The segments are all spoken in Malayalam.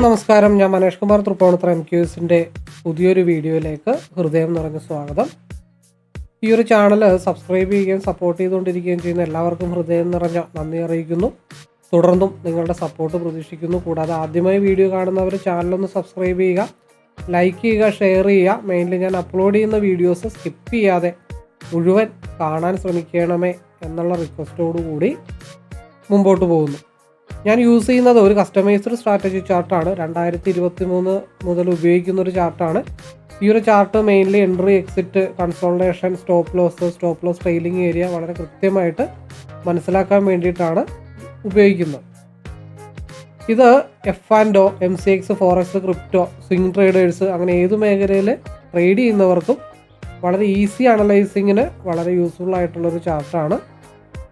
നമസ്കാരം, ഞാൻ മനേഷ് കുമാർ തൃപ്പൂണിത്തുറ MQSന്റെ പുതിയൊരു വീഡിയോയിലേക്ക് ഹൃദയം നിറഞ്ഞ സ്വാഗതം. ഈ ഒരു ചാനൽ സബ്സ്ക്രൈബ് ചെയ്യുകയും സപ്പോർട്ട് ചെയ്തുകൊണ്ടിരിക്കുകയും ചെയ്യുന്ന എല്ലാവർക്കും ഹൃദയം നിറഞ്ഞ നന്ദി അറിയിക്കുന്നു. തുടർന്നും നിങ്ങളുടെ സപ്പോർട്ട് പ്രതീക്ഷിക്കുന്നു. കൂടാതെ ആദ്യമായി വീഡിയോ കാണുന്നവർ ചാനലൊന്ന് സബ്സ്ക്രൈബ് ചെയ്യുക, ലൈക്ക് ചെയ്യുക, ഷെയർ ചെയ്യുക. മെയിൻലി ഞാൻ അപ്ലോഡ് ചെയ്യുന്ന വീഡിയോസ് സ്കിപ്പ് ചെയ്യാതെ മുഴുവൻ കാണാൻ ശ്രമിക്കണമേ എന്നുള്ള റിക്വസ്റ്റോടുകൂടി മുമ്പോട്ട് പോകുന്നു. ഞാൻ യൂസ് ചെയ്യുന്നത് ഒരു കസ്റ്റമൈസ്ഡ് സ്ട്രാറ്റജി ചാർട്ടാണ്. 2023 മുതൽ ഉപയോഗിക്കുന്ന ഒരു ചാർട്ടാണ്. ഈ ഒരു chart mainly entry, exit, consultation, stop loss trailing area വളരെ കൃത്യമായിട്ട് മനസ്സിലാക്കാൻ വേണ്ടിയിട്ടാണ് ഉപയോഗിക്കുന്നത്. ഇത് F&O, MCX, Forex, crypto, swing traders അങ്ങനെ ഏത് മേഖലയിൽ ട്രേഡ് ചെയ്യുന്നവർക്കും വളരെ ഈസി അനലൈസിങ്ങിന് വളരെ യൂസ്ഫുൾ ആയിട്ടുള്ളൊരു ചാർട്ടാണ്.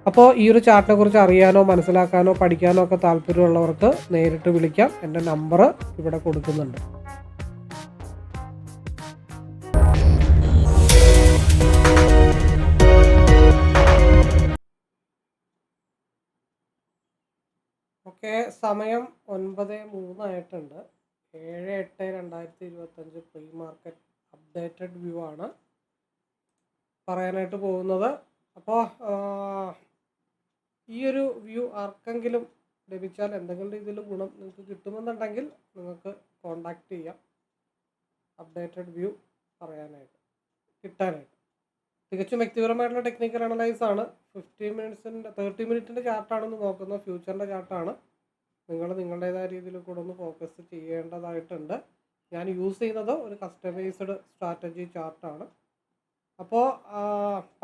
അപ്പോൾ ഈ ഒരു ചാർട്ടിനെ കുറിച്ച് അറിയാനോ മനസ്സിലാക്കാനോ പഠിക്കാനോ ഒക്കെ താല്പര്യമുള്ളവർക്ക് നേരിട്ട് വിളിക്കാം. എൻ്റെ നമ്പർ ഇവിടെ കൊടുക്കുന്നുണ്ട്. ഓക്കെ, സമയം 9:03 ആയിട്ടുണ്ട്. 7/8/2025 പ്രീ മാർക്കറ്റ് അപ്ഡേറ്റഡ് വ്യൂ ആണ് പറയാനായിട്ട് പോകുന്നത്. അപ്പോൾ ഈ ഒരു വ്യൂ ആർക്കെങ്കിലും ലഭിച്ചാൽ എന്തെങ്കിലും രീതിയിൽ ഗുണം നിങ്ങൾക്ക് കിട്ടുമെന്നുണ്ടെങ്കിൽ നിങ്ങൾക്ക് കോണ്ടാക്ട് ചെയ്യാം. അപ്ഡേറ്റഡ് വ്യൂ കിട്ടാനായിട്ട് തികച്ചും വ്യക്തിപരമായിട്ടുള്ള ടെക്നിക്കൽ അനലൈസ് ആണ്. 30 മിനിറ്റിൻ്റെ ചാർട്ടാണെന്ന് നോക്കുന്നത്. ഫ്യൂച്ചറിൻ്റെ ചാർട്ടാണ്. നിങ്ങൾ നിങ്ങളുടേതായ രീതിയിൽ കൂടെ ഒന്ന് ഫോക്കസ് ചെയ്യേണ്ടതായിട്ടുണ്ട്. ഞാൻ യൂസ് ചെയ്യുന്നത് ഒരു കസ്റ്റമൈസ്ഡ് സ്ട്രാറ്റജി ചാർട്ടാണ്. അപ്പോൾ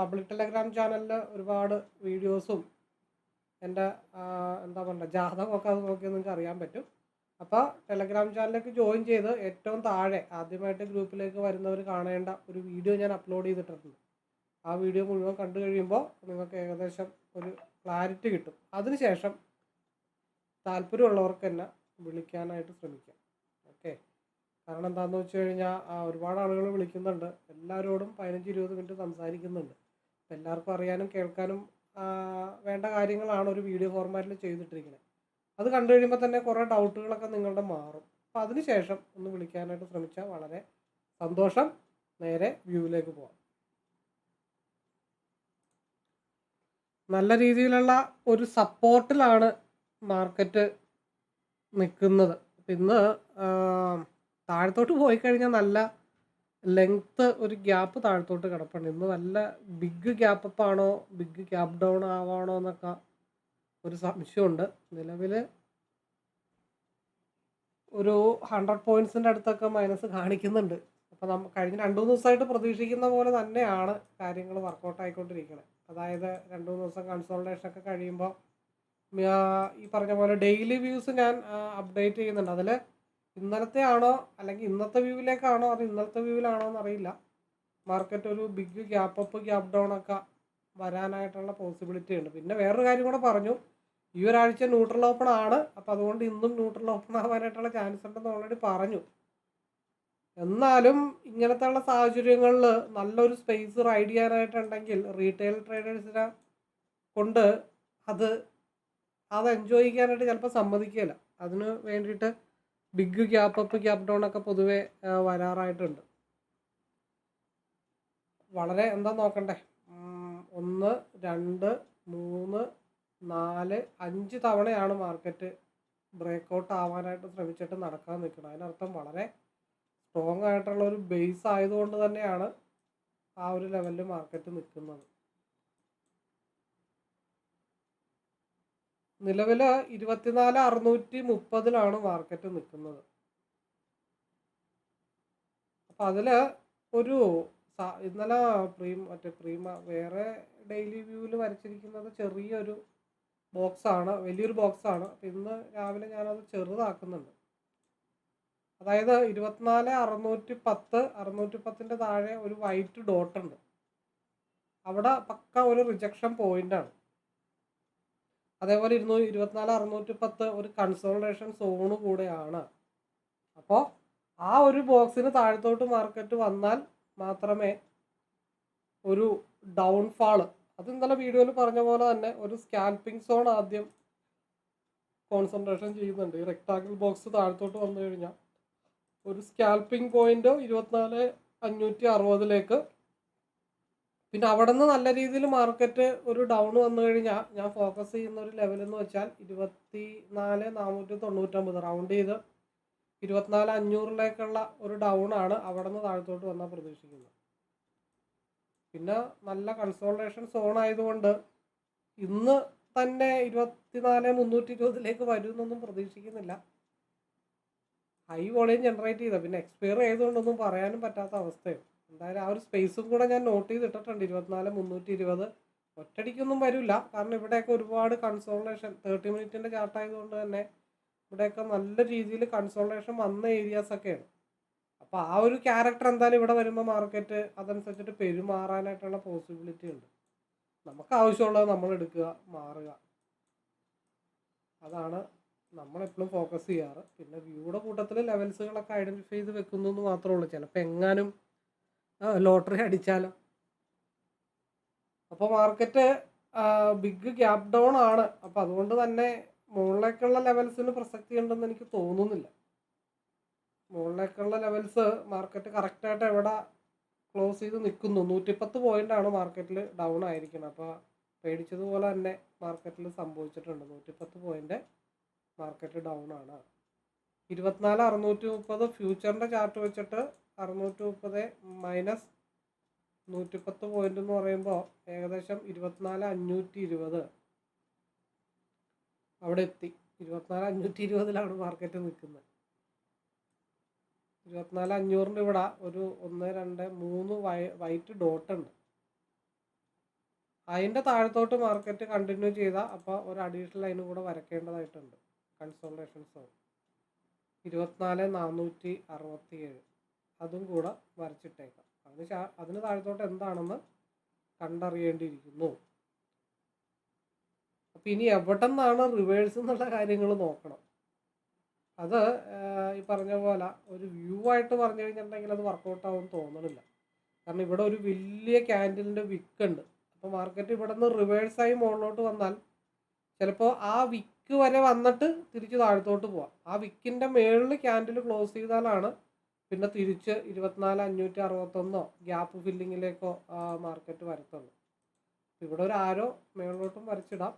പബ്ലിക് ടെലഗ്രാം ചാനലിൽ ഒരുപാട് വീഡിയോസും എൻ്റെ ജാതകമൊക്കെ അത് നോക്കിയാൽ നിങ്ങൾക്ക് അറിയാൻ പറ്റും. അപ്പോൾ ടെലഗ്രാം ചാനലിലേക്ക് ജോയിൻ ചെയ്ത് ഏറ്റവും താഴെ ആദ്യമായിട്ട് ഗ്രൂപ്പിലേക്ക് വരുന്നവർ കാണേണ്ട ഒരു വീഡിയോ ഞാൻ അപ്ലോഡ് ചെയ്തിട്ടുണ്ട്. ആ വീഡിയോ മുഴുവൻ കണ്ടു കഴിയുമ്പോൾ നിങ്ങൾക്ക് ഏകദേശം ഒരു ക്ലാരിറ്റി കിട്ടും. അതിനുശേഷം താല്പര്യമുള്ളവർക്ക് എന്നെ വിളിക്കാനായിട്ട് ശ്രമിക്കാം. ഓക്കെ, കാരണം എന്താണെന്ന് വെച്ച് കഴിഞ്ഞാൽ ഒരുപാട് ആളുകൾ വിളിക്കുന്നുണ്ട്. എല്ലാവരോടും 15-20 മിനിറ്റ് സംസാരിക്കുന്നുണ്ട്. അപ്പോൾ എല്ലാവർക്കും അറിയാനും കേൾക്കാനും വേണ്ട കാര്യങ്ങളാണ് ഒരു വീഡിയോ ഫോർമാറ്റിൽ ചെയ്തിട്ടിരിക്കുന്നത്. അത് കണ്ടു കഴിയുമ്പോൾ തന്നെ കുറേ ഡൗട്ടുകളൊക്കെ നിങ്ങളുടെ മാറും. അപ്പോൾ അതിനുശേഷം ഒന്ന് വിളിക്കാനായിട്ട് ശ്രമിച്ചാൽ വളരെ സന്തോഷം. നേരെ വ്യൂവിലേക്ക് പോകാം. നല്ല രീതിയിലുള്ള ഒരു സപ്പോർട്ടിലാണ് മാർക്കറ്റ് നിൽക്കുന്നത്. ഇന്ന് താഴത്തോട്ട് പോയി കഴിഞ്ഞാൽ നല്ല ലെങ്ത്ത് ഒരു ഗ്യാപ്പ് താഴത്തോട്ട് കിടപ്പുണ്ട്. ഇന്ന് നല്ല ബിഗ് ഗ്യാപ്പ് അപ്പ് ആണോ ബിഗ് ഗ്യാപ്പ് ഡൗൺ ആവാണോ എന്നൊക്കെ ഒരു സംശയമുണ്ട്. നിലവിൽ ഒരു 100 പോയിൻറ്റ്സിൻ്റെ അടുത്തൊക്കെ മൈനസ് കാണിക്കുന്നുണ്ട്. അപ്പോൾ കഴിഞ്ഞ 2-3 ദിവസമായിട്ട് പ്രതീക്ഷിക്കുന്ന പോലെ തന്നെയാണ് കാര്യങ്ങൾ വർക്കൗട്ട് ആയിക്കൊണ്ടിരിക്കുന്നത്. അതായത് 2-3 ദിവസം കൺസോൾട്ടേഷൻ ഒക്കെ കഴിയുമ്പോൾ ഈ പറഞ്ഞ പോലെ ഡെയിലി വ്യൂസ് ഞാൻ അപ്ഡേറ്റ് ചെയ്യുന്നുണ്ട്. അതിൽ ഇന്നലത്തെ ആണോ അല്ലെങ്കിൽ ഇന്നത്തെ വ്യൂവിലേക്കാണോ അത് ഇന്നലത്തെ വ്യൂവിലാണോ എന്നറിയില്ല, മാർക്കറ്റ് ഒരു big gap up gap down ഒക്കെ വരാനായിട്ടുള്ള പോസിബിലിറ്റി ഉണ്ട്. പിന്നെ വേറൊരു കാര്യം കൂടെ പറഞ്ഞു, ഈ ഒരാഴ്ച ന്യൂട്രൽ ഓപ്പൺ ആണ്. അപ്പോൾ അതുകൊണ്ട് ഇന്നും ന്യൂട്രൽ ഓപ്പൺ ആവാനായിട്ടുള്ള ചാൻസ് ഉണ്ടെന്ന് ഓൾറെഡി പറഞ്ഞു. എന്നാലും ഇങ്ങനത്തെ ഉള്ള സാഹചര്യങ്ങളിൽ നല്ലൊരു സ്പേസ് റൈഡ് ചെയ്യാനായിട്ടുണ്ടെങ്കിൽ റീറ്റെയിൽ ട്രേഡേഴ്സിനെ കൊണ്ട് അത് എൻജോയ് ചെയ്യാനായിട്ട് ചിലപ്പോൾ സമ്മതിക്കില്ല. അതിന് വേണ്ടിയിട്ട് big gap up gap down ഒക്കെ പൊതുവെ വരാറായിട്ടുണ്ട്. വളരെ നോക്കണ്ടേ, 1, 2, 3, 4, 5 തവണയാണ് മാർക്കറ്റ് ബ്രേക്കൗട്ട് ആവാനായിട്ട് ശ്രമിച്ചിട്ട് നടക്കാൻ നിൽക്കുന്നത്. അതിനർത്ഥം വളരെ സ്ട്രോങ് ആയിട്ടുള്ള ഒരു ബേസ് ആയതുകൊണ്ട് തന്നെയാണ് ആ ഒരു ലെവലിൽ മാർക്കറ്റ് നിൽക്കുന്നത്. നിലവിൽ 24,630 മാർക്കറ്റ് നിൽക്കുന്നത്. അപ്പം അതിൽ ഒരു ഇന്നലെ വേറെ ഡെയിലി വ്യൂവിൽ വരച്ചിരിക്കുന്നത് ചെറിയൊരു ബോക്സാണ്, വലിയൊരു ബോക്സാണ്. അപ്പം ഇന്ന് രാവിലെ ഞാനത് ചെറുതാക്കുന്നുണ്ട്. അതായത് 24,610 താഴെ ഒരു വൈറ്റ് ഡോട്ട് ഉണ്ട്. അവിടെ പക്ക ഒരു റിജക്ഷൻ പോയിൻ്റാണ്. അതേപോലെ 24,610 ഒരു കൺസോൾട്ടേഷൻ സോണ് കൂടെയാണ്. അപ്പോൾ ആ ഒരു ബോക്സിന് താഴത്തോട്ട് മാർക്കറ്റ് വന്നാൽ മാത്രമേ ഒരു ഡൗൺഫാള്, അത് ഇന്നലെ വീഡിയോയിൽ പറഞ്ഞ പോലെ തന്നെ ഒരു സ്കാൽപ്പിംഗ് സോൺ ആദ്യം കോൺസെൻട്രേഷൻ ചെയ്യുന്നുണ്ട്. ഈ റെക്ടാങ്കിൾ ബോക്സ് താഴത്തോട്ട് വന്നു കഴിഞ്ഞാൽ ഒരു സ്കാൽപ്പിംഗ് പോയിന്റ് 24,560 പിന്നെ അവിടെ നിന്ന് നല്ല രീതിയിൽ മാർക്കറ്റ് ഒരു ഡൗൺ വന്നു കഴിഞ്ഞാൽ ഞാൻ ഫോക്കസ് ചെയ്യുന്ന ഒരു ലെവൽ എന്ന് വെച്ചാൽ 24,499 റൗണ്ട് ചെയ്ത് 24,500 ഒരു ഡൗൺ ആണ് അവിടെ നിന്ന് താഴത്തോട്ട് വന്നാൽ പ്രതീക്ഷിക്കുന്നത്. പിന്നെ നല്ല കൺസോൾട്ടേഷൻ സോൺ ആയതുകൊണ്ട് ഇന്ന് തന്നെ 24,320 വരുമെന്നൊന്നും പ്രതീക്ഷിക്കുന്നില്ല. ഹൈ വോളിയം ജനറേറ്റ് ചെയ്ത പിന്നെ എക്സ്പയർ ചെയ്തുകൊണ്ടൊന്നും പറയാനും പറ്റാത്ത അവസ്ഥയാണ്. എന്തായാലും ആ ഒരു സ്പേസും കൂടെ ഞാൻ നോട്ട് ചെയ്തിട്ടിട്ടുണ്ട്. 24,320 ഒറ്റടിക്കൊന്നും വരില്ല, കാരണം ഇവിടെയൊക്കെ ഒരുപാട് കൺസോൾട്ടേഷൻ 30 മിനിറ്റിൻ്റെ ചാർട്ടായതുകൊണ്ട് തന്നെ ഇവിടെയൊക്കെ നല്ല രീതിയിൽ കൺസോൾട്ടേഷൻ വന്ന ഏരിയാസൊക്കെയാണ്. അപ്പോൾ ആ ഒരു ക്യാരക്ടർ എന്തായാലും ഇവിടെ വരുമ്പോൾ മാർക്കറ്റ് അതനുസരിച്ചിട്ട് പെരുമാറാനായിട്ടുള്ള പോസിബിലിറ്റി ഉണ്ട്. നമുക്ക് ആവശ്യമുള്ളത് നമ്മൾ എടുക്കുക, മാറുക, അതാണ് നമ്മളെപ്പോഴും ഫോക്കസ് ചെയ്യാറ്. പിന്നെ വ്യൂയുടെ കൂട്ടത്തിൽ ലെവൽസുകളൊക്കെ ഐഡൻറ്റിഫൈ ചെയ്ത് വെക്കുന്നു എന്ന് മാത്രമേ ഉള്ളൂ. ചിലപ്പോൾ എങ്ങാനും ലോട്ടറി അടിച്ചാലോ. അപ്പോൾ മാർക്കറ്റ് ബിഗ് ഗ്യാപ് ഡൗൺ ആണ്. അപ്പോൾ അതുകൊണ്ട് തന്നെ മുകളിലേക്കുള്ള ലെവൽസിന് പ്രസക്തി ഉണ്ടെന്ന് എനിക്ക് തോന്നുന്നില്ല. മുകളിലേക്കുള്ള ലെവൽസ് മാർക്കറ്റ് കറക്റ്റായിട്ട് എവിടെ ക്ലോസ് ചെയ്ത് നിൽക്കുന്നു. 110 പോയിൻ്റാണ് മാർക്കറ്റിൽ ഡൗൺ ആയിരിക്കുന്നത്. അപ്പോൾ പേടിച്ചതുപോലെ തന്നെ മാർക്കറ്റിൽ സംഭവിച്ചിട്ടുണ്ട്. 110 പോയിൻ്റ് മാർക്കറ്റ് ഡൗൺ ആണ്. 24,630 ഫ്യൂച്ചറിൻ്റെ ചാർട്ട് വെച്ചിട്ട് 630 മൈനസ് 110 പോയിന്റ് എന്ന് പറയുമ്പോൾ ഏകദേശം 24,520 അവിടെ എത്തി. 24,520 മാർക്കറ്റ് നിൽക്കുന്നത്. 24,500 ഇവിടെ ഒരു 1 2 3 വൈറ്റ് ഡോട്ട് ഉണ്ട്. അതിൻ്റെ താഴത്തോട്ട് മാർക്കറ്റ് കണ്ടിന്യൂ ചെയ്താൽ അപ്പോൾ ഒരു അഡീഷണൽ ലൈനും കൂടെ വരയ്ക്കേണ്ടതായിട്ടുണ്ട്. കൺസോൾട്ടേഷൻ സോൺ 24,467 അതും കൂടെ വരച്ചിട്ടേക്കാം. അതിന് താഴത്തോട്ട് എന്താണെന്ന് കണ്ടറിയേണ്ടിയിരിക്കുന്നു. അപ്പം ഇനി എവിടെ നിന്നാണ് റിവേഴ്സ് എന്നുള്ള കാര്യങ്ങൾ നോക്കണം. അത് ഈ പറഞ്ഞ പോലെ ഒരു വ്യൂ ആയിട്ട് പറഞ്ഞു കഴിഞ്ഞിട്ടുണ്ടെങ്കിൽ അത് വർക്കൗട്ട് ആവുമെന്ന് തോന്നണില്ല. കാരണം ഇവിടെ ഒരു വലിയ ക്യാൻഡിലിൻ്റെ വിക്ക് ഉണ്ട്. അപ്പോൾ മാർക്കറ്റ് ഇവിടെ നിന്ന് റിവേഴ്സായി മുകളിലോട്ട് വന്നാൽ ചിലപ്പോൾ ആ വിക്ക് വരെ വന്നിട്ട് തിരിച്ച് താഴത്തോട്ട് പോവാം. ആ വിക്കിൻ്റെ മേളിൽ ക്യാൻഡിൽ ക്ലോസ് ചെയ്താലാണ് പിന്നെ തിരിച്ച് 24,561 ഗ്യാപ്പ് ഫില്ലിങ്ങിലേക്കോ മാർക്കറ്റ് വരത്തുള്ളൂ. ഇവിടെ ഒരു ആരോ മേളിലോട്ടും വരച്ചിടാം,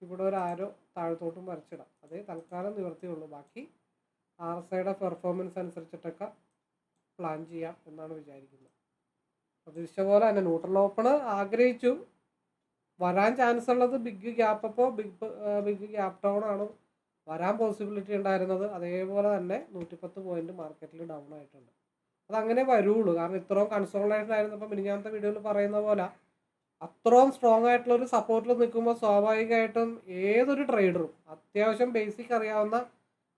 ഇവിടെ ഒരു ആരോ താഴത്തോട്ടും വരച്ചിടാം. അതേ തൽക്കാലം നിവർത്തിയുള്ളൂ. ബാക്കി RSIയുടെ പെർഫോമൻസ് അനുസരിച്ചിട്ടൊക്കെ പ്ലാൻ ചെയ്യാം എന്നാണ് വിചാരിക്കുന്നത്. പ്രതീക്ഷിച്ച പോലെ തന്നെ ന്യൂട്രൽ ഓപ്പൺ ആഗ്രഹിച്ചു. വരാൻ ചാൻസ് ഉള്ളത് ബിഗ് ഗ്യാപ്പ് അപ്പോൾ ബിഗ് ഗ്യാപ്പ് ഡൗൺ ആണ് വരാൻ പോസിബിലിറ്റി ഉണ്ടായിരുന്നത്. അതേപോലെ തന്നെ 110 പോയിന്റ് മാർക്കറ്റിൽ ഡൗൺ ആയിട്ടുണ്ട്. അതങ്ങനെ വരുള്ളൂ, കാരണം ഇത്രയും കൺസോൾട്ടേഷൻ ആയിരുന്നപ്പോൾ മിനിഞ്ഞാമത്തെ വീഡിയോയിൽ പറയുന്ന പോലെ അത്രയും സ്ട്രോങ് ആയിട്ടുള്ള ഒരു സപ്പോർട്ടിൽ നിൽക്കുമ്പോൾ സ്വാഭാവികമായിട്ടും ഏതൊരു ട്രേഡറും അത്യാവശ്യം ബേസിക് അറിയാവുന്ന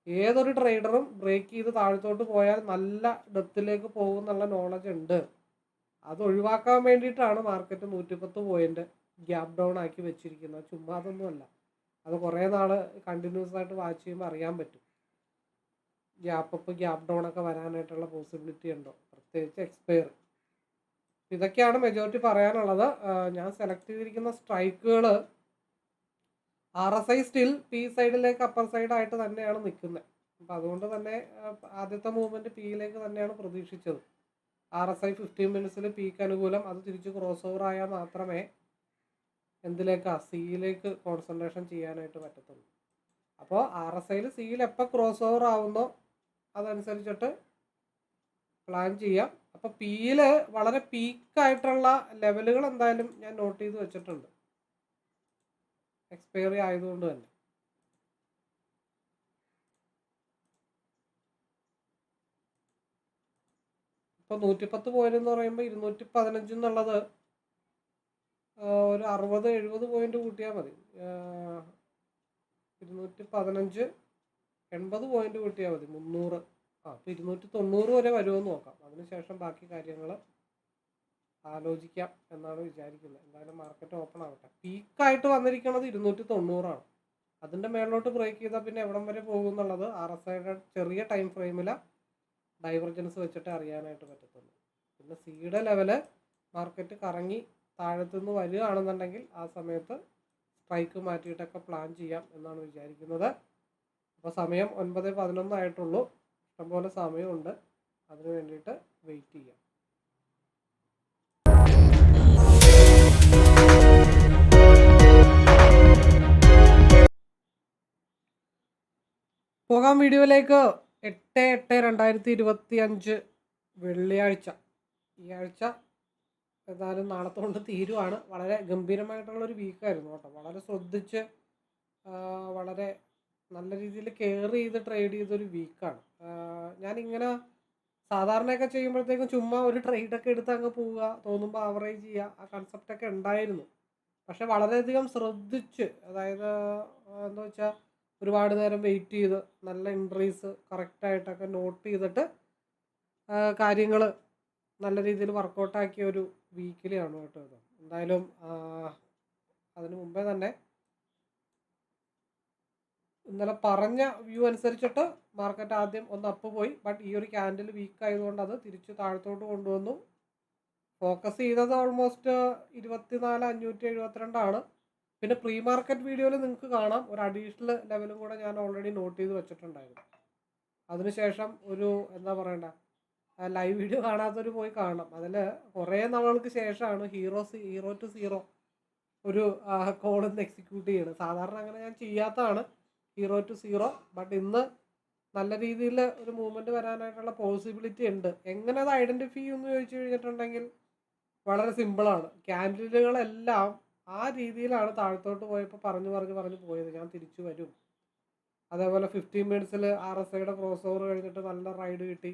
ഏതൊരു ട്രേഡറും ബ്രേക്ക് ചെയ്ത് താഴത്തോട്ട് പോയാൽ നല്ല ഡെപ്തിലേക്ക് പോകും എന്നുള്ള നോളജ് ഉണ്ട്. അത് ഒഴിവാക്കാൻ വേണ്ടിയിട്ടാണ് മാർക്കറ്റ് 110 പോയിന്റ് ഗ്യാപ്പ് ഡൗൺ ആക്കി വെച്ചിരിക്കുന്നത്. ചുമ്മാ അതൊന്നുമല്ല. അത് കുറേ നാൾ കണ്ടിന്യൂസ് ആയിട്ട് വാച്ച് ചെയ്യുമ്പോൾ അറിയാൻ പറ്റും ഗ്യാപ്പ് അപ്പ് ഗ്യാപ്പ് ഡൗൺ ഒക്കെ വരാനായിട്ടുള്ള പോസിബിലിറ്റി ഉണ്ടോ, പ്രത്യേകിച്ച് എക്സ്പയർ. ഇതൊക്കെയാണ് മെജോറിറ്റി പറയാനുള്ളത്. ഞാൻ സെലക്ട് ചെയ്തിരിക്കുന്ന സ്ട്രൈക്കുകൾ RSI സ്റ്റിൽ പി സൈഡിലേക്ക് അപ്പർ സൈഡായിട്ട് തന്നെയാണ് നിൽക്കുന്നത്. അപ്പം അതുകൊണ്ട് തന്നെ ആദ്യത്തെ മൂവ്മെൻറ്റ് പിയിലേക്ക് തന്നെയാണ് പ്രതീക്ഷിച്ചത്. RSI 15 മിനിറ്റ്സിൽ പീക്ക് അനുകൂലം, അത് തിരിച്ച് ക്രോസ് ഓവർ ആയാൽ മാത്രമേ എന്തിലേക്കാണ് സിയിലേക്ക് കോൺസെൻട്രേഷൻ ചെയ്യാനായിട്ട് പറ്റത്തുള്ളൂ. അപ്പോൾ RSIയിൽ സിയിൽ എപ്പോൾ ക്രോസ് ഓവർ ആവുന്നോ അതനുസരിച്ചിട്ട് പ്ലാൻ ചെയ്യാം. അപ്പോൾ പിയിൽ വളരെ പീക്കായിട്ടുള്ള ലെവലുകൾ എന്തായാലും ഞാൻ നോട്ട് ചെയ്ത് വെച്ചിട്ടുണ്ട്, എക്സ്പയറി ആയതുകൊണ്ട് തന്നെ. ഇപ്പോൾ 110 പോയിന്റ് എന്ന് പറയുമ്പോൾ 215 എന്നുള്ളത് ഒരു 60-70 പോയിന്റ് കൂട്ടിയാൽ മതി. 215 80 പോയിന്റ് കൂട്ടിയാൽ മതി. 300 അപ്പോൾ 290 വരെ വരുമെന്ന് നോക്കാം. അതിനുശേഷം ബാക്കി കാര്യങ്ങൾ ആലോചിക്കാം എന്നാണ് വിചാരിക്കുന്നത്. എന്തായാലും മാർക്കറ്റ് ഓപ്പൺ ആവട്ടെ. പീക്കായിട്ട് വന്നിരിക്കുന്നത് 290 ആണ്. അതിൻ്റെ മേളിലോട്ട് ബ്രേക്ക് ചെയ്താൽ പിന്നെ എവിടം വരെ പോകും എന്നുള്ളത് RSIയുടെ ചെറിയ ടൈം ഫ്രെയിമിൽ ഡൈവർജൻസ് വെച്ചിട്ട് അറിയാനായിട്ട് പറ്റത്തുള്ളൂ. പിന്നെ സിയുടെ ലെവല് മാർക്കറ്റ് കറങ്ങി താഴത്തുനിന്ന് വരികയാണെന്നുണ്ടെങ്കിൽ ആ സമയത്ത് സ്ട്രൈക്ക് മാറ്റിയിട്ടൊക്കെ പ്ലാൻ ചെയ്യാം എന്നാണ് വിചാരിക്കുന്നത്. അപ്പോൾ സമയം 9:11 ആയിട്ടുള്ളൂ. ഇഷ്ടംപോലെ സമയമുണ്ട്. അതിന് വേണ്ടിയിട്ട് വെയിറ്റ് ചെയ്യാം. പോകാം വീഡിയോയിലേക്ക്. 8/8/2025 വെള്ളിയാഴ്ച. ഈ ആഴ്ച ഏതായാലും നാളത്തെ കൊണ്ട് തീരുവാണ്. വളരെ ഗംഭീരമായിട്ടുള്ളൊരു വീക്കായിരുന്നു കേട്ടോ. വളരെ ശ്രദ്ധിച്ച് വളരെ നല്ല രീതിയിൽ കെയർ ചെയ്ത് ട്രേഡ് ചെയ്തൊരു വീക്കാണ്. ഞാനിങ്ങനെ സാധാരണയൊക്കെ ചെയ്യുമ്പോഴത്തേക്കും ചുമ്മാ ഒരു ട്രേഡൊക്കെ എടുത്ത് അങ്ങ് പോവുക, തോന്നുമ്പോൾ ആവറേജ് ചെയ്യുക, ആ കൺസെപ്റ്റൊക്കെ ഉണ്ടായിരുന്നു. പക്ഷെ വളരെയധികം ശ്രദ്ധിച്ച്, അതായത് എന്താ വെച്ചാൽ ഒരുപാട് നേരം വെയിറ്റ് ചെയ്ത് നല്ല എൻട്രീസ് കറക്റ്റായിട്ടൊക്കെ നോട്ട് ചെയ്തിട്ട് കാര്യങ്ങൾ നല്ല രീതിയിൽ വർക്കൗട്ടാക്കിയ ഒരു വീക്കിലാണ് കേട്ടോ ഇത്. എന്തായാലും അതിന് മുമ്പേ തന്നെ ഇന്നലെ പറഞ്ഞ വ്യൂ അനുസരിച്ചിട്ട് മാർക്കറ്റ് ആദ്യം ഒന്ന് അപ്പ് പോയി. ബട്ട് ഈ ഒരു ക്യാൻഡിൽ വീക്ക് ആയതുകൊണ്ട് അത് തിരിച്ച് താഴത്തോട്ട് കൊണ്ടുവന്നു. ഫോക്കസ് ചെയ്തത് ഓൾമോസ്റ്റ് 24,572 ആണ്. പിന്നെ പ്രീ മാർക്കറ്റ് വീഡിയോയിൽ നിങ്ങൾക്ക് കാണാം ഒരു അഡീഷണൽ ലെവലും കൂടെ ഞാൻ ഓൾറെഡി നോട്ട് ചെയ്ത് വെച്ചിട്ടുണ്ടായിരുന്നു. അതിനുശേഷം ഒരു എന്താ പറയണ്ട, ലൈവ് വീഡിയോ കാണാത്തവർ പോയി കാണണം. അതിൽ കുറേ നാളുകൾക്ക് ശേഷമാണ് ഹീറോ ടു സീറോ ഒരു കോളിന്ന് എക്സിക്യൂട്ട് ചെയ്യുന്നത്. സാധാരണ അങ്ങനെ ഞാൻ ചെയ്യാത്തതാണ് ഹീറോ ടു സീറോ. ബട്ട് ഇന്ന് നല്ല രീതിയിൽ ഒരു മൂവ്മെൻറ്റ് വരാനായിട്ടുള്ള പോസിബിലിറ്റി ഉണ്ട്. എങ്ങനെ അത് ഐഡൻറ്റിഫൈ ചെയ്യുമെന്ന് ചോദിച്ചു കഴിഞ്ഞിട്ടുണ്ടെങ്കിൽ വളരെ സിമ്പിളാണ്. ക്യാൻഡിലുകളെല്ലാം ആ രീതിയിലാണ് താഴത്തോട്ട് പോയപ്പോൾ പറഞ്ഞു പോയത് ഞാൻ തിരിച്ചു വരും. അതേപോലെ 15 മിനിറ്റ്സിൽ RSIയുടെ ക്രോസ് ഓവർ കഴിഞ്ഞിട്ട് നല്ല റൈഡ് കിട്ടി.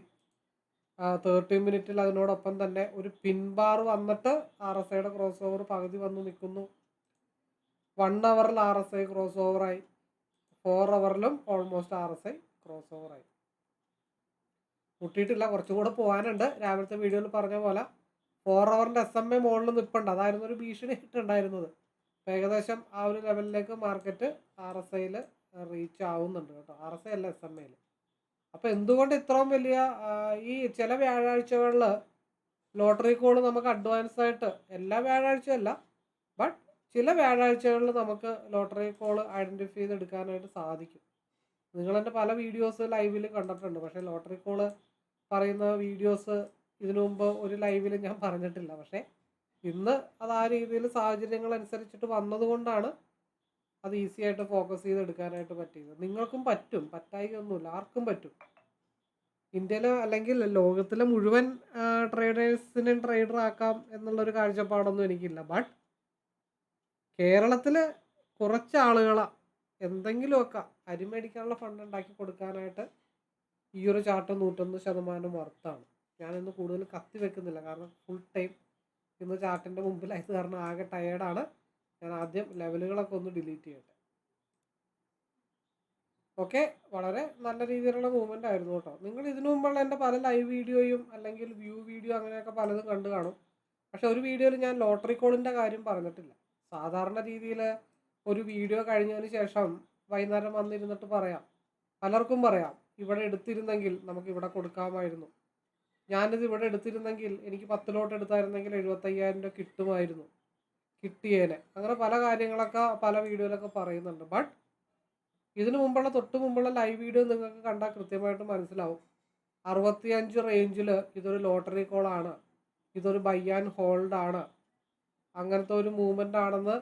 30 മിനിറ്റിൽ അതിനോടൊപ്പം തന്നെ ഒരു പിൻബാർ വന്നിട്ട് RSIയുടെ ക്രോസ് ഓവർ പകുതി വന്ന് നിൽക്കുന്നു. 1 അവറിൽ RSI ക്രോസ് ഓവറായി. 4 അവറിലും ഓൾമോസ്റ്റ് RSI ക്രോസ് ഓവറായി. മുട്ടിയിട്ടില്ല, കുറച്ചും കൂടെ പോകാനുണ്ട്. രാവിലത്തെ വീഡിയോയിൽ പറഞ്ഞ പോലെ 4 അവറിൻ്റെ SMA മുകളിൽ നിൽപ്പുണ്ട്. അതായിരുന്നു ഒരു ഭീഷണി ഇട്ടുണ്ടായിരുന്നത്. ഏകദേശം ആ ഒരു ലെവലിലേക്ക് മാർക്കറ്റ് RSIയിൽ റീച്ച് ആവുന്നുണ്ട് കേട്ടോ. RSI അല്ല, SMAയിൽ. അപ്പോൾ എന്തുകൊണ്ട് ഇത്രയും വലിയ ഈ ചില വ്യാഴാഴ്ചകളിൽ ലോട്ടറി കോൾ നമുക്ക് അഡ്വാൻസ് ആയിട്ട്, എല്ലാ വ്യാഴാഴ്ചയല്ല ബട്ട് ചില വ്യാഴാഴ്ചകളിൽ നമുക്ക് ലോട്ടറി കോൾ ഐഡൻറ്റിഫൈ ചെയ്തെടുക്കാനായിട്ട് സാധിക്കും. നിങ്ങളെൻ്റെ പല വീഡിയോസ് ലൈവിൽ കണ്ടിട്ടുണ്ട്. പക്ഷേ ലോട്ടറി കോള് പറയുന്ന വീഡിയോസ് ഇതിനു മുമ്പ് ഒരു ലൈവിൽ ഞാൻ പറഞ്ഞിട്ടില്ല. പക്ഷേ ഇന്ന് അത് ആ രീതിയിൽ സാഹചര്യങ്ങൾ അനുസരിച്ചിട്ട് വന്നതുകൊണ്ടാണ് അത് ഈസി ആയിട്ട് ഫോക്കസ് ചെയ്ത് എടുക്കാനായിട്ട് പറ്റിയത്. നിങ്ങൾക്കും പറ്റും, പറ്റായികയൊന്നുമില്ല, ആർക്കും പറ്റും. ഇന്ത്യയിലെ അല്ലെങ്കിൽ ലോകത്തിലെ മുഴുവൻ ട്രേഡേഴ്സിനും ട്രേഡർ ആക്കാം എന്നുള്ളൊരു കാഴ്ചപ്പാടൊന്നും എനിക്കില്ല. ബട്ട് കേരളത്തിൽ കുറച്ച് ആളുകളെ എന്തെങ്കിലുമൊക്കെ അരിമേടിക്കാനുള്ള ഫണ്ട് ഉണ്ടാക്കി കൊടുക്കാനായിട്ട് ഈ ഒരു ചാർട്ട് 101% വർത്താണ്. ഞാനിന്ന് കൂടുതൽ കത്തി വെക്കുന്നില്ല, കാരണം ഫുൾ ടൈം ഇന്ന് ചാർട്ടിൻ്റെ മുമ്പിലായത് കാരണം ആകെ ടയേർഡാണ്. ഞാൻ ആദ്യം ലെവലുകളൊക്കെ ഒന്ന് ഡിലീറ്റ് ചെയ്യട്ടെ. ഓക്കെ, വളരെ നല്ല രീതിയിലുള്ള മൂവ്മെൻ്റ് ആയിരുന്നു കേട്ടോ. നിങ്ങൾ ഇതിനു മുമ്പുള്ള എൻ്റെ പല ലൈവ് വീഡിയോയും അല്ലെങ്കിൽ വ്യൂ വീഡിയോ അങ്ങനെയൊക്കെ പലതും കണ്ടു കാണും. പക്ഷെ ഒരു വീഡിയോയിൽ ഞാൻ ലോട്ടറി കോളിൻ്റെ കാര്യം പറഞ്ഞിട്ടില്ല. സാധാരണ രീതിയിൽ ഒരു വീഡിയോ കഴിഞ്ഞതിന് ശേഷം വൈകുന്നേരം വന്നിരുന്നിട്ട് പറയാം, പലർക്കും പറയാം, ഇവിടെ എടുത്തിരുന്നെങ്കിൽ നമുക്ക് ഇവിടെ കൊടുക്കാമായിരുന്നു, ഞാനിത് ഇവിടെ എടുത്തിരുന്നെങ്കിൽ എനിക്ക് 10 ലോട്ട് എടുത്തായിരുന്നെങ്കിൽ 75,000 രൂപ കിട്ടുമായിരുന്നു, കിട്ടിയേനെ. അങ്ങനെ പല കാര്യങ്ങളൊക്കെ പല വീഡിയോയിലൊക്കെ പറയുന്നുണ്ട്. ബട്ട് ഇതിനു മുമ്പുള്ള തൊട്ട് മുമ്പുള്ള ലൈവ് വീഡിയോ നിങ്ങൾക്ക് കണ്ടാൽ കൃത്യമായിട്ട് മനസ്സിലാവും. 65 റേഞ്ചിൽ ഇതൊരു ലോട്ടറി കോളാണ്, ഇതൊരു ബൈ ആൻഡ് ഹോൾഡ് ആണ്, അങ്ങനത്തെ ഒരു മൂവ്മെൻ്റ് ആണെന്ന്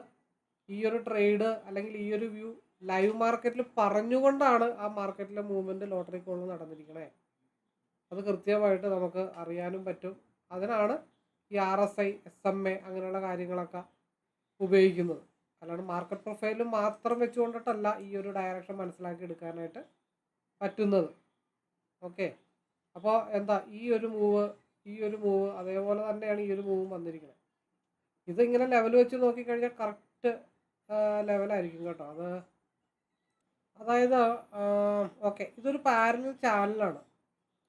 ഈ ഒരു ട്രേഡ് അല്ലെങ്കിൽ ഈ ഒരു വ്യൂ ലൈവ് മാർക്കറ്റിൽ പറഞ്ഞുകൊണ്ടാണ് ആ മാർക്കറ്റിലെ മൂവ്മെൻറ്റ് ലോട്ടറി കോളിൽ നടന്നിരിക്കണേ. അത് കൃത്യമായിട്ട് നമുക്ക് അറിയാനും പറ്റും. അതിനാണ് ഈ RSI, SMA അങ്ങനെയുള്ള കാര്യങ്ങളൊക്കെ ഉപയോഗിക്കുന്നത്. അല്ലാണ്ട് മാർക്കറ്റ് പ്രൊഫൈലും മാത്രം വെച്ചുകൊണ്ടിട്ടല്ല ഈ ഒരു ഡയറക്ഷൻ മനസ്സിലാക്കി എടുക്കാനായിട്ട് പറ്റുന്നത്. ഓക്കെ, അപ്പോൾ എന്താ ഈ ഒരു മൂവ് അതേപോലെ തന്നെയാണ് ഈ ഒരു മൂവും വന്നിരിക്കുന്നത്. ഇതിങ്ങനെ ലെവൽ വെച്ച് നോക്കിക്കഴിഞ്ഞാൽ കറക്റ്റ് ലെവലായിരിക്കും കേട്ടോ. അതായത് ഓക്കെ, ഇതൊരു പാരലൽ ചാനലാണ്.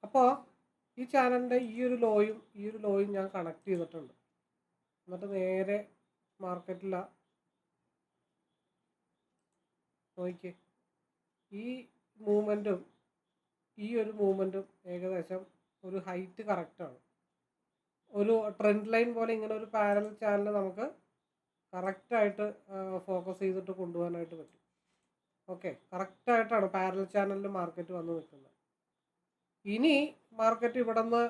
അപ്പോൾ ഈ ചാനലിൻ്റെ ഈ ഒരു ലോയും ഞാൻ കണക്ട് ചെയ്തിട്ടുണ്ട്. എന്നിട്ട് നേരെ മാർക്കറ്റിൽ നോക്കിയേ, ഈ മൂവ്മെൻറ്റും ഈ ഒരു മൂവ്മെൻറ്റും ഏകദേശം ഒരു ഹൈറ്റ് കറക്റ്റാണ്. ഒരു ട്രെൻഡ് ലൈൻ പോലെ ഇങ്ങനെ ഒരു പാരലൽ ചാനൽ നമുക്ക് കറക്റ്റായിട്ട് ഫോക്കസ് ചെയ്തിട്ട് കൊണ്ടുപോകാനായിട്ട് പറ്റും. ഓക്കെ, കറക്റ്റായിട്ടാണ് പാരലൽ ചാനലിൽ മാർക്കറ്റ് വന്ന് നിൽക്കുന്നത്. ഇനി മാർക്കറ്റ് ഇവിടെ നിന്ന്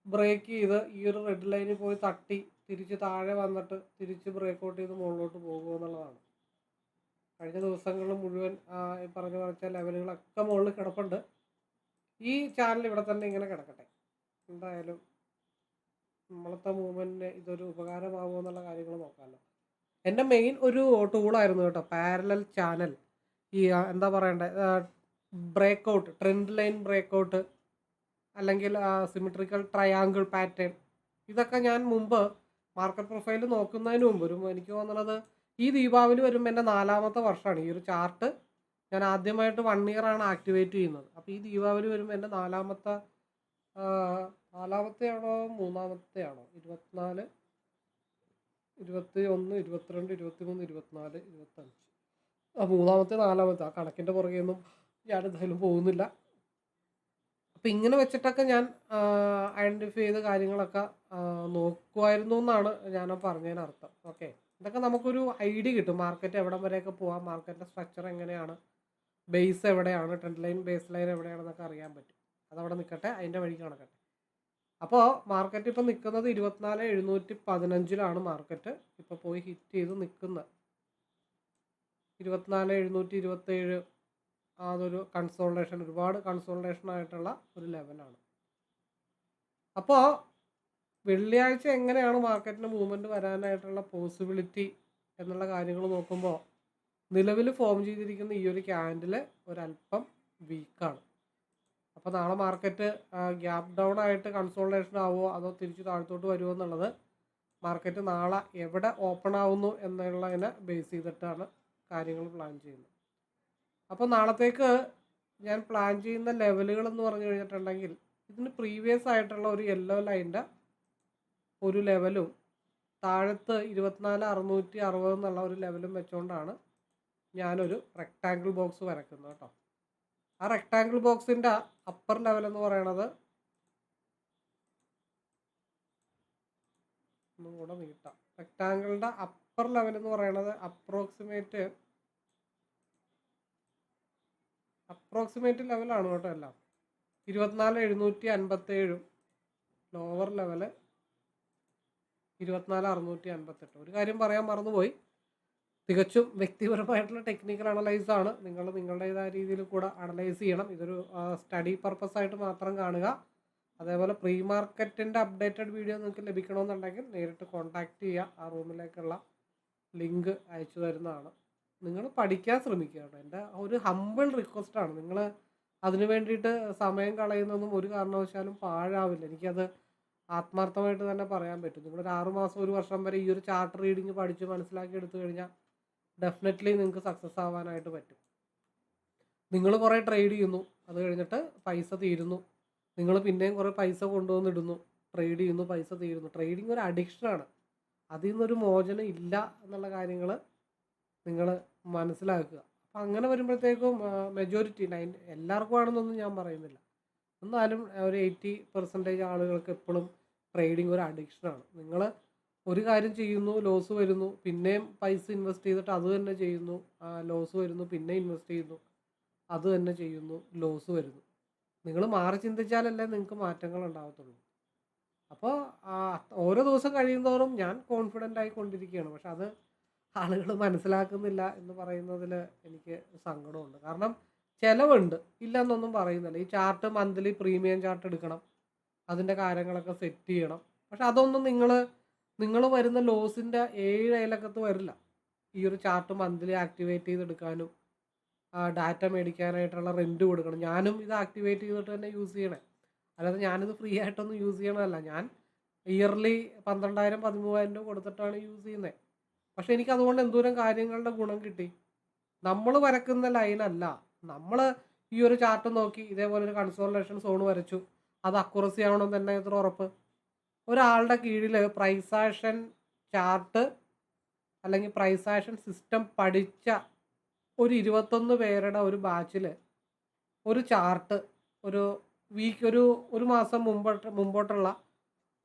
ബ്രേക്ക് ചെയ്ത് ഈ ഒരു റെഡ് ലൈനിൽ പോയി തട്ടി തിരിച്ച് താഴെ വന്നിട്ട് തിരിച്ച് ബ്രേക്ക് ഔട്ട് ചെയ്ത് മുകളിലോട്ട് പോകുമോ എന്നുള്ളതാണ്. കഴിഞ്ഞ ദിവസങ്ങളിൽ മുഴുവൻ ഈ പറഞ്ഞ ലെവലുകളൊക്കെ മുകളിൽ കിടപ്പുണ്ട്. ഈ ചാനൽ ഇവിടെ തന്നെ ഇങ്ങനെ കിടക്കട്ടെ. എന്തായാലും നമ്മളത്തെ മൂവ്മെൻറ്റിന് ഇതൊരു ഉപകാരമാകുമോ എന്നുള്ള കാര്യങ്ങൾ നോക്കാമല്ലോ. എൻ്റെ മെയിൻ ഒരു ടൂളായിരുന്നു കേട്ടോ പാരലൽ ചാനൽ. ഈ എന്താ പറയണ്ടേ, break out, trend line break out, അല്ലെങ്കിൽ സിമെട്രിക്കൽ ട്രയാങ്കിൾ പാറ്റേൺ. ഇതൊക്കെ ഞാൻ മുമ്പ് മാർക്കറ്റ് പ്രൊഫൈൽ നോക്കുന്നതിന് മുമ്പ് എനിക്ക് തോന്നുന്നത് ഈ ദീപാവലി വരുമ്പോൾ എൻ്റെ 4ാമത്തെ വർഷമാണ് ഈ ഒരു ചാർട്ട് ഞാൻ ആദ്യമായിട്ട് 1 ഇയർ ആണ് ആക്ടിവേറ്റ് ചെയ്യുന്നത്. അപ്പോൾ ഈ ദീപാവലി വരുമ്പോൾ എൻ്റെ 4ാമത്തെ ആണോ 3ാമത്തെ ആണോ, 24, 21, 22, 23, 24, 25, 3ാമത്തെ 4ാമത്തെ, ആ കണക്കിൻ്റെ പുറകെയൊന്നും ഞാൻ എന്തായാലും പോകുന്നില്ല. അപ്പം ഇങ്ങനെ വെച്ചിട്ടൊക്കെ ഞാൻ ഐഡൻറ്റിഫൈ ചെയ്ത കാര്യങ്ങളൊക്കെ നോക്കുമായിരുന്നു എന്നാണ് ഞാൻ പറഞ്ഞതിനർത്ഥം. ഓക്കെ, ഇതൊക്കെ നമുക്കൊരു ഐഡിയ കിട്ടും, മാർക്കറ്റ് എവിടം വരെയൊക്കെ പോകാം, മാർക്കറ്റിൻ്റെ സ്ട്രക്ചർ എങ്ങനെയാണ്, ബേസ് എവിടെയാണ്, ട്രെൻഡ് ലൈൻ ബേസ് ലൈൻ എവിടെയാണെന്നൊക്കെ അറിയാൻ പറ്റും. അതവിടെ നിൽക്കട്ടെ, അതിൻ്റെ വഴിക്ക് നടക്കട്ടെ. അപ്പോൾ മാർക്കറ്റ് ഇപ്പോൾ നിൽക്കുന്നത് 24,715 മാർക്കറ്റ് ഇപ്പോൾ പോയി ഹിറ്റ് ചെയ്ത് നിൽക്കുന്നത്. 24,727 അതൊരു കൺസോൾട്ടേഷൻ, ഒരുപാട് കൺസോൾട്ടേഷൻ ആയിട്ടുള്ള ഒരു ലെവലാണ്. അപ്പോൾ വെള്ളിയാഴ്ച എങ്ങനെയാണ് മാർക്കറ്റിന് മൂവ്മെൻറ്റ് വരാനായിട്ടുള്ള പോസിബിലിറ്റി എന്നുള്ള കാര്യങ്ങൾ നോക്കുമ്പോൾ നിലവിൽ ഫോം ചെയ്തിരിക്കുന്ന ഈ ഒരു ക്യാൻഡിൽ ഒരല്പം വീക്കാണ്. അപ്പോൾ നാളെ മാർക്കറ്റ് ഗ്യാപ്പ് ഡൗൺ ആയിട്ട് കൺസോൾട്ടേഷൻ ആവുമോ അതോ തിരിച്ച് താഴത്തോട്ട് വരുമോ എന്നുള്ളത് മാർക്കറ്റ് നാളെ എവിടെ ഓപ്പൺ ആവുന്നു എന്നുള്ളതിനെ ബേസ് ചെയ്തിട്ടാണ് കാര്യങ്ങൾ പ്ലാൻ ചെയ്യുന്നത്. അപ്പോൾ നാളത്തേക്ക് ഞാൻ പ്ലാൻ ചെയ്യുന്ന ലെവലുകൾ എന്ന് പറഞ്ഞു കഴിഞ്ഞിട്ടുണ്ടെങ്കിൽ ഇതിന് പ്രീവിയസ് ആയിട്ടുള്ള ഒരു യെല്ലോ ലൈൻ്റെ ഒരു ലെവലും താഴത്ത് 24,660 എന്നുള്ള ഒരു ലെവലും വെച്ചുകൊണ്ടാണ് ഞാനൊരു റെക്ടാങ്കിൾ ബോക്സ് വരയ്ക്കുന്നത് കേട്ടോ. ആ റെക്ടാങ്കിൾ ബോക്സിൻ്റെ അപ്പർ ലെവൽ എന്ന് പറയണത് ഒന്നും കൂടെ നീട്ടാം. റെക്ടാങ്കിളിൻ്റെ അപ്പർ ലെവൽ എന്ന് പറയണത് അപ്രോക്സിമേറ്റ് ലെവലാണ് കേട്ടോ എല്ലാം. 24,757 ലോവർ ലെവല് 24,658. ഒരു കാര്യം പറയാൻ മറന്നുപോയി, തികച്ചും വ്യക്തിപരമായിട്ടുള്ള ടെക്നിക്കൽ അനലൈസ് ആണ്. നിങ്ങൾ നിങ്ങളുടേതായ രീതിയിൽ കൂടെ അനലൈസ് ചെയ്യണം. ഇതൊരു സ്റ്റഡി പർപ്പസ് ആയിട്ട് മാത്രം കാണുക. അതേപോലെ പ്രീ മാർക്കറ്റിൻ്റെ അപ്ഡേറ്റഡ് വീഡിയോ നിങ്ങൾക്ക് ലഭിക്കണമെന്നുണ്ടെങ്കിൽ നേരിട്ട് കോൺടാക്റ്റ് ചെയ്യുക. ആ റൂമിലേക്കുള്ള ലിങ്ക് അയച്ചു തരുന്നതാണ്. നിങ്ങൾ പഠിക്കാൻ ശ്രമിക്കുക കേട്ടോ. എൻ്റെ ഒരു ഹമ്പിൾ റിക്വസ്റ്റാണ്. നിങ്ങൾ അതിന് വേണ്ടിയിട്ട് സമയം കളയുന്നതൊന്നും ഒരു കാരണവശാലും പാഴാവില്ല. എനിക്കത് ആത്മാർത്ഥമായിട്ട് തന്നെ പറയാൻ പറ്റും. നിങ്ങളൊരു 6 മാസം 1 വർഷം വരെ ഈ ഒരു ചാർട്ട് റീഡിങ് പഠിച്ച് മനസ്സിലാക്കി എടുത്തു കഴിഞ്ഞാൽ ഡെഫിനറ്റ്ലി നിങ്ങൾക്ക് സക്സസ് ആവാനായിട്ട് പറ്റും. നിങ്ങൾ കുറേ ട്രേഡ് ചെയ്യുന്നു, അത് കഴിഞ്ഞിട്ട് പൈസ തീരുന്നു, നിങ്ങൾ പിന്നെയും കുറേ പൈസ കൊണ്ടുവന്നിടുന്നു, ട്രേഡ് ചെയ്യുന്നു, പൈസ തീരുന്നു. ട്രേഡിങ് ഒരു അഡിക്ഷനാണ്, അതിൽ നിന്നൊരു മോചനം ഇല്ല എന്നുള്ള കാര്യങ്ങൾ നിങ്ങൾ മനസ്സിലാക്കുക. അപ്പം അങ്ങനെ വരുമ്പോഴത്തേക്കും മെജോറിറ്റി എല്ലാവർക്കും ആണെന്നൊന്നും ഞാൻ പറയുന്നില്ല, എന്നാലും ഒരു 80% ആളുകൾക്ക് എപ്പോഴും ട്രേഡിങ് ഒരു അഡിക്ഷനാണ്. നിങ്ങൾ ഒരു കാര്യം ചെയ്യുന്നു, ലോസ് വരുന്നു, പിന്നെയും പൈസ ഇൻവെസ്റ്റ് ചെയ്തിട്ട് അത് തന്നെ ചെയ്യുന്നു, ലോസ് വരുന്നു, പിന്നെ ഇൻവെസ്റ്റ് ചെയ്യുന്നു, അത് തന്നെ ചെയ്യുന്നു, ലോസ് വരുന്നു. നിങ്ങൾ മാറി ചിന്തിച്ചാലല്ലേ നിങ്ങൾക്ക് മാറ്റങ്ങൾ ഉണ്ടാകത്തുള്ളൂ. അപ്പോൾ ഓരോ ദിവസം കഴിയുന്തോറും ഞാൻ കോൺഫിഡൻ്റ് ആയിക്കൊണ്ടിരിക്കുകയാണ്. പക്ഷെ അത് ആളുകൾ മനസ്സിലാക്കുന്നില്ല എന്ന് പറയുന്നതിൽ എനിക്ക് സങ്കടമുണ്ട്. കാരണം ചിലവുണ്ട്, ഇല്ലെന്നൊന്നും പറയുന്നില്ല. ഈ ചാർട്ട് മന്ത്ലി പ്രീമിയം ചാർട്ട് എടുക്കണം, അതിൻ്റെ കാര്യങ്ങളൊക്കെ സെറ്റ് ചെയ്യണം. പക്ഷെ അതൊന്നും നിങ്ങൾ വരുന്ന ലോസിൻ്റെ 7 അയലക്കത്ത് വരില്ല. ഈ ഒരു ചാർട്ട് മന്ത്ലി ആക്ടിവേറ്റ് ചെയ്തെടുക്കാനും ഡാറ്റ മേടിക്കാനായിട്ടുള്ള റെൻറ്റ് കൊടുക്കണം. ഞാനും ഇത് ആക്ടിവേറ്റ് ചെയ്തിട്ട് തന്നെ യൂസ് ചെയ്യണേ, അല്ലാതെ ഞാനിത് ഫ്രീ ആയിട്ടൊന്നും യൂസ് ചെയ്യണമല്ല. ഞാൻ ഇയർലി 12,000 13,000 രൂപ കൊടുത്തിട്ടാണ് യൂസ് ചെയ്യുന്നത്. പക്ഷെ എനിക്ക് അതുകൊണ്ട് എന്തോരം കാര്യങ്ങളുടെ ഗുണം കിട്ടി. നമ്മൾ വരക്കുന്ന ലൈനല്ല, നമ്മൾ ഈ ഒരു ചാർട്ട് നോക്കി ഇതേപോലെ ഒരു കൺസോൾട്ടേഷൻ സോൺ വരച്ചു, അത് അക്യുറസി ആവണമെന്ന് തന്നെ എത്ര ഉറപ്പ്? ഒരാളുടെ കീഴിൽ പ്രൈസ് ആക്ഷൻ ചാർട്ട് അല്ലെങ്കിൽ പ്രൈസ് ആക്ഷൻ സിസ്റ്റം പഠിച്ച ഒരു 21 പേരുടെ ഒരു ബാച്ചിൽ ഒരു ചാർട്ട് ഒരു വീക്ക് ഒരു മാസം മുമ്പോട്ടുള്ള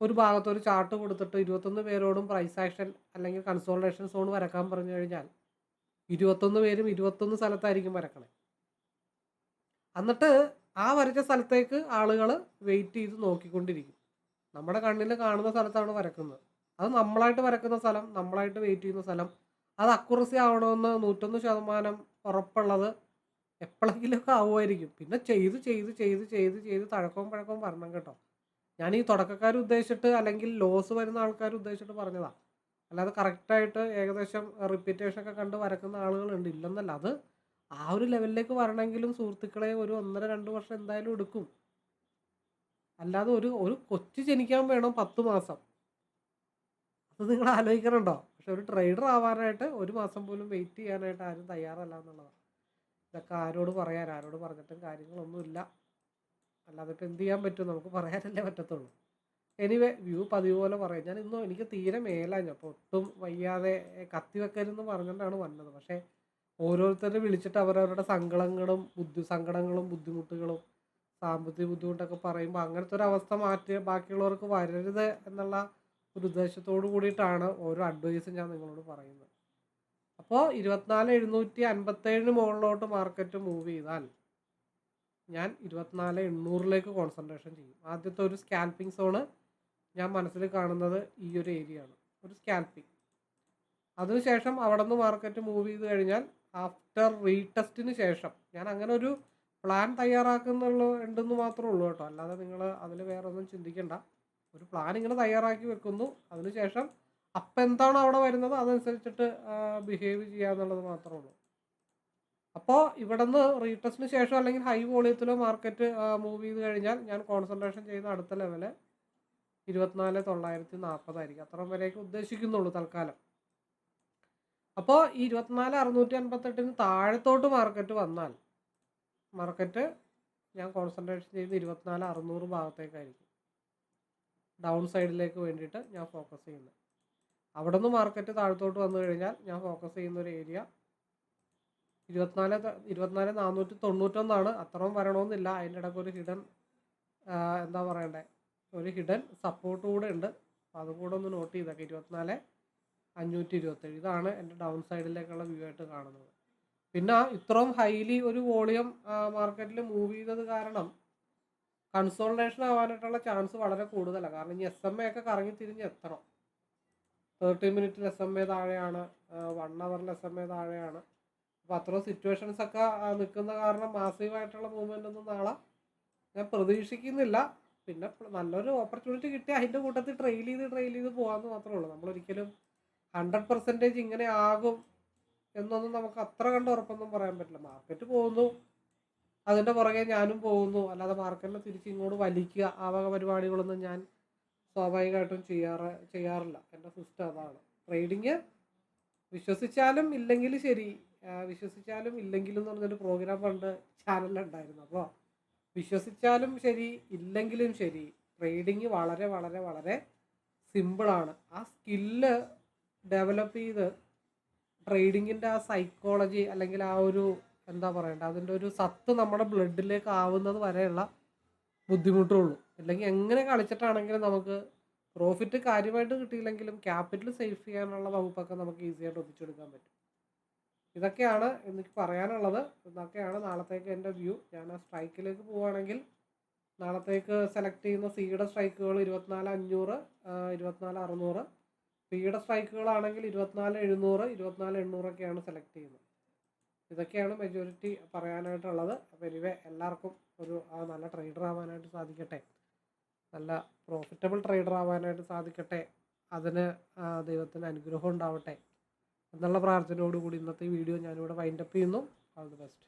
ഒരു ഭാഗത്ത് ഒരു ചാർട്ട് കൊടുത്തിട്ട് 21 പേരോടും പ്രൈസ് ആക്ഷൻ അല്ലെങ്കിൽ കൺസോൾട്ടേഷൻ സോൺ വരക്കാൻ പറഞ്ഞു കഴിഞ്ഞാൽ 21 പേരും 21 സ്ഥലത്തായിരിക്കും വരക്കണേ. എന്നിട്ട് ആ വരച്ച സ്ഥലത്തേക്ക് ആളുകൾ വെയിറ്റ് ചെയ്ത് നോക്കിക്കൊണ്ടിരിക്കും. നമ്മുടെ കണ്ണിൽ കാണുന്ന സ്ഥലത്താണ് വരക്കുന്നത്. അത് നമ്മളായിട്ട് വരക്കുന്ന സ്ഥലം, നമ്മളായിട്ട് വെയിറ്റ് ചെയ്യുന്ന സ്ഥലം, അത് അക്യുറസി ആവണമെന്ന് 101% ഉറപ്പുള്ളത് എപ്പോഴെങ്കിലുമൊക്കെ ആവുമായിരിക്കും. പിന്നെ ചെയ്ത് ചെയ്ത് ചെയ്ത് ചെയ്ത് ചെയ്ത് തഴക്കവും പഴക്കവും വരണം കേട്ടോ. ഞാൻ ഈ തുടക്കക്കാർ ഉദ്ദേശിച്ചിട്ട് അല്ലെങ്കിൽ ലോസ് വരുന്ന ആൾക്കാർ ഉദ്ദേശിച്ചിട്ട് പറഞ്ഞതാണ്. അല്ലാതെ കറക്റ്റായിട്ട് ഏകദേശം റിപ്പീറ്റേഷനൊക്കെ കണ്ട് വരക്കുന്ന ആളുകളുണ്ട്, ഇല്ലെന്നല്ല. അത് ആ ഒരു ലെവലിലേക്ക് വരണമെങ്കിലും സുഹൃത്തുക്കളെ ഒരു 1.5-2 വർഷം എന്തായാലും എടുക്കും. അല്ലാതെ ഒരു ഒരു കൊച്ചു ജനിക്കാൻ വേണം 10 മാസം. അത് നിങ്ങൾ ആലോചിക്കണുണ്ടോ? പക്ഷെ ഒരു ട്രേഡർ ആവാനായിട്ട് 1 മാസം പോലും വെയിറ്റ് ചെയ്യാനായിട്ട് ആരും തയ്യാറല്ല എന്നുള്ളതാണ്. ഇതൊക്കെ ആരോട് പറയാൻ, ആരോട് പറഞ്ഞിട്ടും കാര്യങ്ങളൊന്നുമില്ല. അല്ലാതെ ഇപ്പം എന്ത് ചെയ്യാൻ പറ്റും, നമുക്ക് പറയാനല്ലേ പറ്റത്തുള്ളൂ. എനിവേ വ്യൂ പതിവ് പോലെ പറയാം. ഞാൻ ഇന്നും എനിക്ക് തീരെ മേലാഞ്ഞു, അപ്പോൾ ഒട്ടും വയ്യാതെ കത്തിവെക്കരുതെന്ന് പറഞ്ഞുകൊണ്ടാണ് വന്നത്. പക്ഷേ ഓരോരുത്തരെ വിളിച്ചിട്ട് അവരവരുടെ സങ്കടങ്ങളും ബുദ്ധിമുട്ടുകളും സാമ്പത്തിക ബുദ്ധിമുട്ടൊക്കെ പറയുമ്പോൾ അങ്ങനത്തെ ഒരു അവസ്ഥ മാറ്റി ബാക്കിയുള്ളവർക്ക് വരരുത് എന്നുള്ള ഒരു ഉദ്ദേശത്തോടു കൂടിയിട്ടാണ് ഓരോ അഡ്വൈസും ഞാൻ നിങ്ങളോട് പറയുന്നത്. അപ്പോൾ 24,757 മുകളിലോട്ട് മാർക്കറ്റ് മൂവ് ചെയ്താൽ ഞാൻ 24,800 കോൺസെൻട്രേഷൻ ചെയ്യും. ആദ്യത്തെ ഒരു സ്കാൽപ്പിംഗ് സോണ് ഞാൻ മനസ്സിൽ കാണുന്നത് ഈ ഒരു ഏരിയ ആണ്, ഒരു സ്കാൽപ്പിംഗ്. അതിനുശേഷം അവിടെ നിന്ന് മാർക്കറ്റ് മൂവ് ചെയ്ത് കഴിഞ്ഞാൽ ആഫ്റ്റർ റീടെസ്റ്റിന് ശേഷം ഞാൻ അങ്ങനെ ഒരു പ്ലാൻ ഉണ്ടെന്ന് മാത്രമേ ഉള്ളൂ കേട്ടോ. അല്ലാതെ നിങ്ങൾ അതിൽ വേറെ ഒന്നും ചിന്തിക്കണ്ട. ഒരു പ്ലാൻ ഇങ്ങനെ തയ്യാറാക്കി വെക്കുന്നു, അതിനുശേഷം അപ്പം എന്താണോ അവിടെ വരുന്നത് അതനുസരിച്ചിട്ട് ബിഹേവ് ചെയ്യുക എന്നുള്ളത് മാത്രമേ ഉള്ളൂ. അപ്പോൾ ഇവിടെ നിന്ന് റീടെസ്റ്റിന് ശേഷം അല്ലെങ്കിൽ ഹൈ വോളിയത്തിലോ മാർക്കറ്റ് മൂവ് ചെയ്ത് കഴിഞ്ഞാൽ ഞാൻ കോൺസെൻട്രേഷൻ ചെയ്യുന്ന അടുത്ത ലെവല് 24,940 ആയിരിക്കും. അത്രയും വരെയൊക്കെ ഉദ്ദേശിക്കുന്നുള്ളൂ തൽക്കാലം. അപ്പോൾ ഈ 24,658 താഴത്തോട്ട് മാർക്കറ്റ് വന്നാൽ മാർക്കറ്റ് ഞാൻ കോൺസെൻട്രേഷൻ ചെയ്ത് 24,600 ഭാഗത്തേക്കായിരിക്കും ഡൗൺ സൈഡിലേക്ക് വേണ്ടിയിട്ട് ഞാൻ ഫോക്കസ് ചെയ്യുന്നത്. അവിടെ നിന്ന് മാർക്കറ്റ് താഴത്തോട്ട് വന്നു കഴിഞ്ഞാൽ ഞാൻ ഫോക്കസ് ചെയ്യുന്ന ഒരു ഏരിയ 24,491. അത്രയും വരണമെന്നില്ല. അതിൻ്റെ ഇടയ്ക്ക് ഒരു ഹിഡൻ എന്താ പറയണ്ടേ, ഒരു ഹിഡൻ സപ്പോർട്ട് കൂടെ ഉണ്ട്. അപ്പോൾ അതും കൂടെ ഒന്ന് നോട്ട് ചെയ്തേക്കാം. 24,527 ഇതാണ് എൻ്റെ ഡൗൺ സൈഡിലേക്കുള്ള വ്യൂ ആയിട്ട് കാണുന്നത്. പിന്നെ ഇത്രയും ഹൈലി ഒരു വോളിയം മാർക്കറ്റിൽ മൂവ് ചെയ്തത് കാരണം കൺസോൾട്ടേഷൻ ആവാനായിട്ടുള്ള ചാൻസ് വളരെ കൂടുതലാണ്. കാരണം ഇനി SMA ഒക്കെ കറങ്ങി തിരിഞ്ഞ് എത്തണം. 30 മിനിറ്റിൽ SMA താഴെയാണ്, 1 അവറിൽ SMA താഴെയാണ്. അപ്പോൾ അത്രയും സിറ്റുവേഷൻസ് ഒക്കെ നിൽക്കുന്ന കാരണം മാസീവായിട്ടുള്ള മൂവ്മെൻ്റ് ഒന്നും നാളെ ഞാൻ പ്രതീക്ഷിക്കുന്നില്ല. പിന്നെ നല്ലൊരു ഓപ്പർച്യൂണിറ്റി കിട്ടി അതിൻ്റെ കൂട്ടത്തിൽ ട്രെയിൽ ചെയ്ത് പോകാമെന്ന് മാത്രമേ ഉള്ളൂ. നമ്മളൊരിക്കലും 100% ഇങ്ങനെ ആകും എന്നൊന്നും നമുക്ക് അത്ര കണ്ട് ഉറപ്പൊന്നും പറയാൻ പറ്റില്ല. മാർക്കറ്റ് പോകുന്നു, അതിൻ്റെ പുറകെ ഞാനും പോകുന്നു. അല്ലാതെ മാർക്കറ്റിനെ തിരിച്ച് ഇങ്ങോട്ട് വലിക്കുക ആ വക പരിപാടികളൊന്നും ഞാൻ സ്വാഭാവികമായിട്ടും ചെയ്യാറില്ല. എൻ്റെ സിസ്റ്റം അതാണ്. ട്രേഡിങ് വിശ്വസിച്ചാലും ഇല്ലെങ്കിലും ശരി, വിശ്വസിച്ചാലും ഇല്ലെങ്കിലും എന്ന് പറഞ്ഞൊരു പ്രോഗ്രാം പണ്ട് ചാനലിലുണ്ടായിരുന്നു. അപ്പോൾ വിശ്വസിച്ചാലും ശരി ഇല്ലെങ്കിലും ശരി ട്രേഡിങ് വളരെ വളരെ വളരെ സിമ്പിളാണ്. ആ സ്കില്ല് ഡെവലപ്പ് ചെയ്ത് ട്രേഡിങ്ങിൻ്റെ ആ സൈക്കോളജി അല്ലെങ്കിൽ ആ ഒരു എന്താ പറയണ്ട അതിൻ്റെ ഒരു സത്ത് നമ്മുടെ ബ്ലഡിലേക്ക് ആവുന്നത് വരെയുള്ള ബുദ്ധിമുട്ടുള്ളൂ. അല്ലെങ്കിൽ എങ്ങനെ കളിച്ചിട്ടാണെങ്കിലും നമുക്ക് പ്രോഫിറ്റ് കാര്യമായിട്ട് കിട്ടിയില്ലെങ്കിലും ക്യാപിറ്റൽ സേഫ് ചെയ്യാനുള്ള വകുപ്പൊക്കെ നമുക്ക് ഈസിയായിട്ട് ഒപ്പിച്ചെടുക്കാൻ പറ്റും. ഇതൊക്കെയാണ് എനിക്ക് പറയാനുള്ളത്. ഇതൊക്കെയാണ് നാളത്തേക്ക് എൻ്റെ വ്യൂ. ഞാൻ ആ സ്ട്രൈക്കിലേക്ക് പോവുകയാണെങ്കിൽ നാളത്തേക്ക് സെലക്ട് ചെയ്യുന്ന സിയുടെ സ്ട്രൈക്കുകൾ 24,500, 24,600. പിയുടെ സ്ട്രൈക്കുകളാണെങ്കിൽ 24,700, 24,800 സെലക്ട് ചെയ്യുന്നത്. ഇതൊക്കെയാണ് മെജോറിറ്റി പറയാനായിട്ടുള്ളത്. അപ്പോൾ എനിവേ എല്ലാവർക്കും ഒരു നല്ല ട്രേഡർ ആവാനായിട്ട് സാധിക്കട്ടെ, നല്ല പ്രോഫിറ്റബിൾ ട്രേഡർ ആവാനായിട്ട് സാധിക്കട്ടെ. അതിന് ദൈവത്തിന് അനുഗ്രഹം ഉണ്ടാവട്ടെ എന്നുള്ള പ്രാർത്ഥനയോടുകൂടി ഇന്നത്തെ വീഡിയോ ഞാനിവിടെ വൈൻഡപ്പ് ചെയ്യുന്നു. All the best.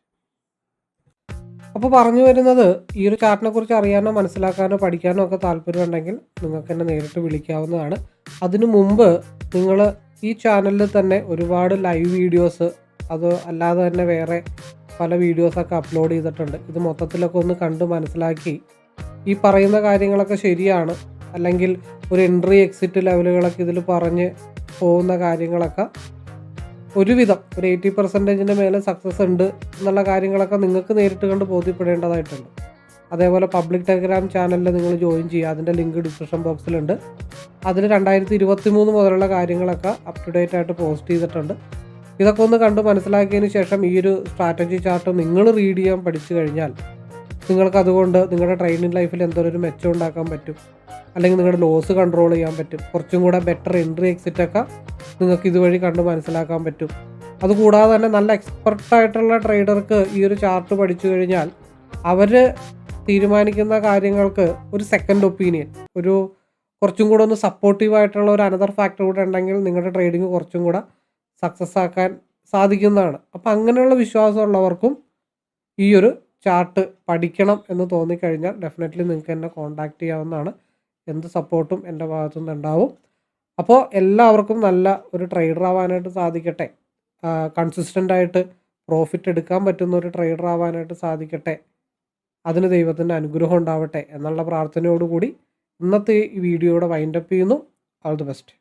അപ്പോൾ പറഞ്ഞു വരുന്നത്, ഈ ഒരു ചാർട്ടിനെ കുറിച്ച് അറിയാനോ മനസ്സിലാക്കാനോ പഠിക്കാനോ ഒക്കെ താല്പര്യമുണ്ടെങ്കിൽ നിങ്ങൾക്ക് എന്നെ നേരിട്ട് വിളിക്കാവുന്നതാണ്. അതിനു മുമ്പ് നിങ്ങൾ ഈ ചാനലിൽ തന്നെ ഒരുപാട് ലൈവ് വീഡിയോസ് അത് അല്ലാതെ തന്നെ വേറെ പല വീഡിയോസൊക്കെ അപ്ലോഡ് ചെയ്തിട്ടുണ്ട്. ഇത് മൊത്തത്തിലൊക്കെ ഒന്ന് കണ്ട് മനസ്സിലാക്കി ഈ പറയുന്ന കാര്യങ്ങളൊക്കെ ശരിയാണ്, അല്ലെങ്കിൽ ഒരു എൻട്രി എക്സിറ്റ് ലെവലുകളൊക്കെ ഇതിൽ പറഞ്ഞ് പോകുന്ന കാര്യങ്ങളൊക്കെ ഒരുവിധം ഒരു 80% മേലെ സക്സസ് ഉണ്ട് എന്നുള്ള കാര്യങ്ങളൊക്കെ നിങ്ങൾക്ക് നേരിട്ട് കണ്ട് ബോധ്യപ്പെടേണ്ടതായിട്ടുണ്ട്. അതേപോലെ പബ്ലിക് ടെലഗ്രാം ചാനലിൽ നിങ്ങൾ ജോയിൻ ചെയ്യുക. അതിൻ്റെ ലിങ്ക് ഡിസ്ക്രിപ്ഷൻ ബോക്സിലുണ്ട്. അതിൽ 2023 മുതലുള്ള കാര്യങ്ങളൊക്കെ അപ് ടു ഡേറ്റ് ആയിട്ട് പോസ്റ്റ് ചെയ്തിട്ടുണ്ട്. ഇതൊക്കെ ഒന്ന് കണ്ട് മനസ്സിലാക്കിയതിന് ശേഷം ഈ ഒരു സ്ട്രാറ്റജി ചാർട്ട് നിങ്ങൾ റീഡ് ചെയ്യാൻ പഠിച്ചു കഴിഞ്ഞാൽ നിങ്ങൾക്ക് അതുകൊണ്ട് നിങ്ങളുടെ ട്രെയിനിങ് ലൈഫിൽ എന്തൊരു മെച്ചം ഉണ്ടാക്കാൻ പറ്റും, അല്ലെങ്കിൽ നിങ്ങളുടെ ലോസ് കൺട്രോൾ ചെയ്യാൻ പറ്റും. കുറച്ചും കൂടെ ബെറ്റർ എൻട്രി എക്സിറ്റൊക്കെ നിങ്ങൾക്ക് ഇതുവഴി കണ്ട് മനസ്സിലാക്കാൻ പറ്റും. അതുകൂടാതെ തന്നെ നല്ല എക്സ്പെർട്ടായിട്ടുള്ള ട്രേഡർക്ക് ഈ ഒരു ചാർട്ട് പഠിച്ചു കഴിഞ്ഞാൽ അവർ തീരുമാനിക്കുന്ന കാര്യങ്ങൾക്ക് ഒരു സെക്കൻഡ് ഒപ്പീനിയൻ, ഒരു കുറച്ചും കൂടെ ഒന്ന് സപ്പോർട്ടീവായിട്ടുള്ള ഒരു അനദർ ഫാക്ടർ കൂടെ ഉണ്ടെങ്കിൽ നിങ്ങളുടെ ട്രേഡിങ് കുറച്ചും കൂടെ സക്സസ് ആക്കാൻ സാധിക്കുന്നതാണ്. അപ്പോൾ അങ്ങനെയുള്ള വിശ്വാസമുള്ളവർക്കും ഈ ഒരു ചാർട്ട് പഠിക്കണം എന്ന് തോന്നിക്കഴിഞ്ഞാൽ ഡെഫിനറ്റ്ലി നിങ്ങൾക്ക് എന്നെ കോൺടാക്റ്റ് ചെയ്യാവുന്നതാണ്. എന്ത് സപ്പോർട്ടും എൻ്റെ ഭാഗത്തുനിന്ന് ഉണ്ടാവും. അപ്പോൾ എല്ലാവർക്കും നല്ല ഒരു ട്രേഡർ ആവാനായിട്ട് സാധിക്കട്ടെ, കൺസിസ്റ്റൻ്റായിട്ട് പ്രോഫിറ്റ് എടുക്കാൻ പറ്റുന്ന ഒരു ട്രേഡർ ആവാനായിട്ട് സാധിക്കട്ടെ, അതിന് ദൈവത്തിൻ്റെ അനുഗ്രഹം ഉണ്ടാവട്ടെ എന്നുള്ള പ്രാർത്ഥനയോടുകൂടി ഇന്നത്തെ ഈ വീഡിയോയുടെ വൈൻഡപ്പ് ചെയ്യുന്നു. All the best.